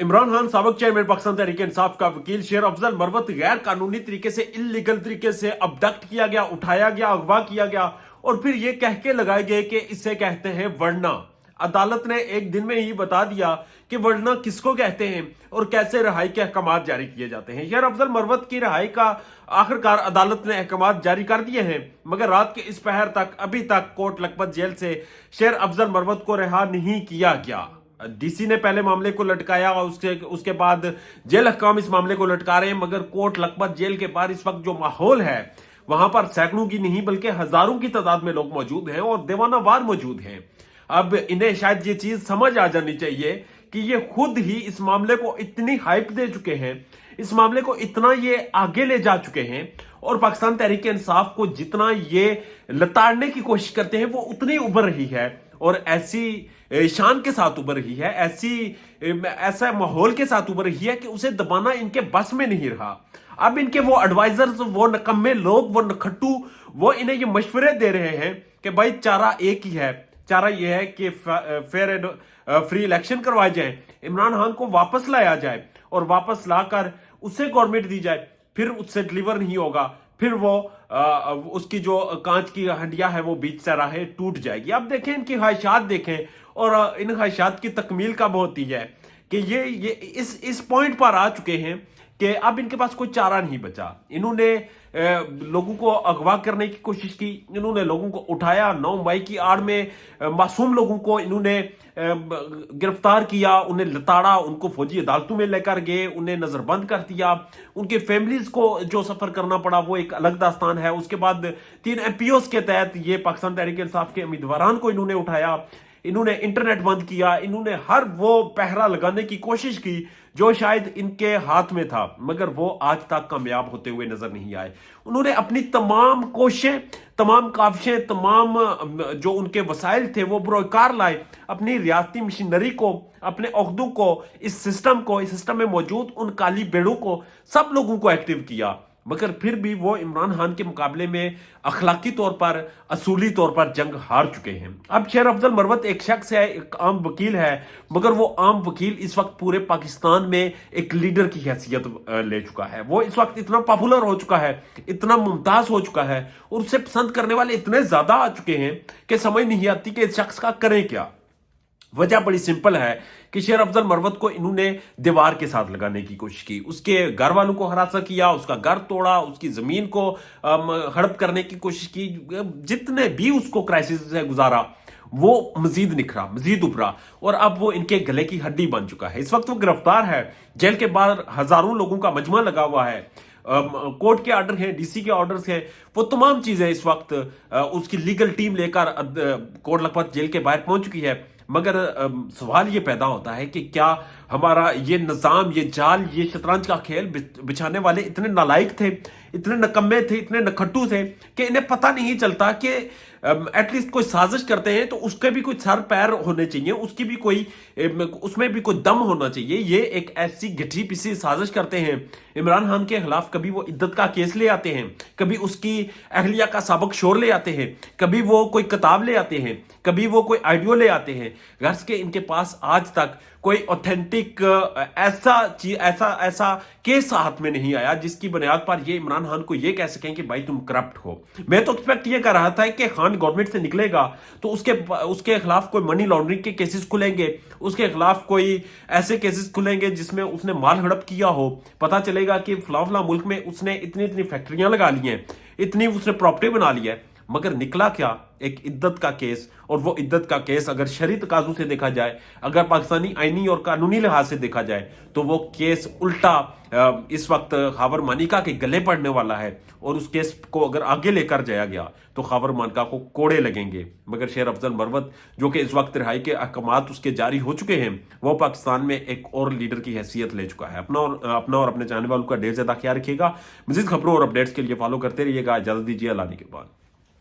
इमरान खान साबिक चेयरमैन पाकिस्तान तहरीक इंसाफ का वकील शेर अफजल मरवत गैर कानूनी तरीके से इलीगल तरीके से अबडक्ट किया गया, उठाया गया, अगवा किया गया और फिर ये कह के लगाए गए कि इससे कहते हैं वरना। अदालत ने एक दिन में ही बता दिया कि वरना किसको कहते हैं और कैसे रिहाई के अहकाम जारी किए जाते हैं। शेर अफजल मरवत की रिहाई का आखिरकार अदालत ने अहकाम जारी कर दिए हैं, मगर रात के इस पहर तक अभी तक कोट लखपत जेल से शेर अफजल मरवत को रिहा नहीं किया गया। डीसी ने पहले मामले को लटकाया और उसके बाद जेल हकाम इस मामले को लटका रहे हैं, मगर कोट लखपत जेल के बाहर इस वक्त जो माहौल है वहां पर सैकड़ों की नहीं बल्कि हजारों की तादाद में लोग मौजूद हैं और दीवाना वार मौजूद हैं। अब इन्हें शायद ये चीज समझ आ जानी चाहिए कि ये खुद ही इस मामले को इतनी हाइप दे चुके हैं, इस मामले को इतना ये आगे ले जा चुके हैं और पाकिस्तान तहरीक इंसाफ को जितना ये लताड़ने की कोशिश करते हैं वो उतनी उभर रही है और ऐसी शान के साथ उभर रही है, ऐसा माहौल के साथ उभर रही है कि उसे दबाना इनके बस में नहीं रहा। अब इनके वो एडवाइजर्स, वो नकम्मे लोग, वो नखट्टू, वो इन्हें ये मशवरे दे रहे हैं कि भाई चारा एक ही है, चारा ये है कि फेयर एंड फ्री इलेक्शन करवाए जाए, इमरान खान को वापस लाया जाए और वापस लाकर उससे गवर्नमेंट दी जाए, फिर उससे डिलीवर नहीं होगा, फिर वो उसकी जो कांच की हड्डियां है वो बीच से राहे टूट जाएगी। अब देखें इनकी ख्वाहिशात देखें और इन ख्वाहिशात की तकमील कब होती है कि ये इस पॉइंट पर आ चुके हैं कि अब इनके पास कोई चारा नहीं बचा। इन्होंने लोगों को अगवा करने की कोशिश की, इन्होंने लोगों को उठाया, 9 मई की आड़ में मासूम लोगों को इन्होंने गिरफ्तार किया, उन्हें लताड़ा, उनको फौजी अदालतों में लेकर गए, उन्हें नजरबंद कर दिया, उनके फैमिलीज को जो सफर करना पड़ा वो एक अलग दास्तान है। उसके बाद 3 एमपीओस के तहत ये पाकिस्तान तहरीक इंसाफ के उम्मीदवारान को इन्होंने उठाया, इन्होंने इंटरनेट बंद किया, इन्होंने हर वो पहरा लगाने की कोशिश की जो शायद इनके हाथ में था, मगर वो आज तक कामयाब होते हुए नजर नहीं आए। उन्होंने अपनी तमाम कोशिशें, तमाम काविशें, तमाम जो उनके वसाइल थे वो बरोकार लाए, अपनी रियासती मशीनरी को, अपने अहदों को, इस सिस्टम में मौजूद उन काली बेड़ों को, सब लोगों को एक्टिव किया, मगर फिर भी वो इमरान खान के मुकाबले में अखलाकी तौर पर, असूली तौर पर जंग हार चुके हैं। अब शेर अफजल मरवत एक शख्स है, एक आम वकील है, मगर वो आम वकील इस वक्त पूरे पाकिस्तान में एक लीडर की हैसियत ले चुका है। वो इस वक्त इतना पॉपुलर हो चुका है, इतना मुमताज हो चुका है और उसे पसंद करने वाले इतने ज्यादा आ चुके हैं कि समझ नहीं आती कि इस शख्स का करें क्या। वजह बड़ी सिंपल है कि शेर अफजल मरवत को इन्होंने दीवार के साथ लगाने की कोशिश की, उसके घर वालों को हरासा किया, उसका घर तोड़ा, उसकी जमीन को हड़प करने की कोशिश की, जितने भी उसको क्राइसिस से गुजारा वो मजीद निखरा, मजीद उभरा और अब वो इनके गले की हड्डी बन चुका है। इस वक्त वो गिरफ्तार है, जेल के बाहर हजारों लोगों का मजमा लगा हुआ है, कोर्ट के ऑर्डर हैं, डीसी के ऑर्डर्स हैं, वो तमाम चीजें इस वक्त उसकी लीगल टीम लेकर कोट लखपत जेल के बाहर पहुंच चुकी है। मगर सवाल ये पैदा होता है कि क्या हमारा ये निजाम, ये जाल, ये शतरंज का खेल बिछाने वाले इतने नालायक थे, इतने नकम्मे थे, इतने नखट्टू थे कि इन्हें पता नहीं चलता कि एटलीस्ट कोई साजिश करते हैं तो उसके भी कोई सर पैर होने चाहिए, उसकी भी कोई, उसमें भी कोई दम होना चाहिए। ये एक ऐसी घिठी पिसी साजिश करते हैं इमरान खान के खिलाफ, कभी वो इद्दत का केस ले आते हैं, कभी उसकी अहलिया का सबक शोर ले आते हैं, कभी वो कोई किताब ले आते हैं, कभी वो कोई आइडियो ले आते हैं। गर्ज के इनके पास आज तक कोई ऑथेंटिक ऐसा केस हाथ में नहीं आया जिसकी बुनियाद पर ये इमरान खान को ये कह सकें कि भाई तुम करप्ट हो। मैं तो एक्सपेक्ट ये कर रहा था कि खान गवर्नमेंट से निकलेगा तो उसके खिलाफ कोई मनी लॉन्ड्रिंग के केसेस खुलेंगे, उसके खिलाफ कोई ऐसे केसेस खुलेंगे जिसमें उसने माल हड़प किया हो, पता चलेगा कि फला मुल्क में उसने इतनी फैक्ट्रियां लगा ली हैं, इतनी उसने प्रॉपर्टी बना ली है, मगर निकला क्या? एक इद्दत का केस। और वो इद्दत का केस अगर शरई तकाज़ों से देखा जाए, अगर पाकिस्तानी आईनी और कानूनी लिहाज से देखा जाए तो वो केस उल्टा इस वक्त खावर मानिका के गले पड़ने वाला है और उस केस को अगर आगे लेकर जाया गया तो खावर मानिका को कोड़े लगेंगे। मगर शेर अफजल मरवत जो कि इस वक्त रिहाई के अहकामात उसके जारी हो चुके हैं, वो पाकिस्तान में एक और लीडर की हैसियत ले चुका है। अपना और अपने चाहने वालों का ढेर ज्यादा ख्याल रखिएगा। मजीद खबरों और अपडेट्स के लिए फॉलो करते रहिएगा। इजाजत दीजिए, अल्लाह के बाद।